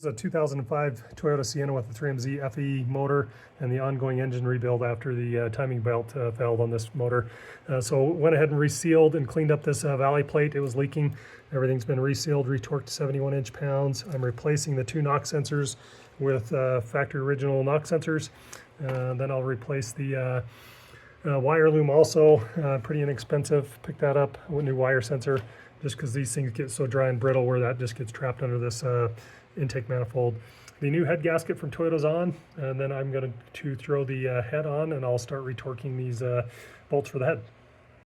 It's a 2005 Toyota Sienna with a 3MZ FE motor and the ongoing engine rebuild after the timing belt failed on this motor. So went ahead and resealed and cleaned up this valley plate. It was leaking. Everything's been resealed, retorqued to 71 inch-pounds. I'm replacing the two knock sensors with factory original knock sensors. Then I'll replace the wire loom also, pretty inexpensive. Picked that up, a new wire sensor, just because these things get so dry and brittle where that just gets trapped under this intake manifold. The new head gasket from Toyota's on, and then I'm going to throw the head on, and I'll start retorquing these bolts for the head.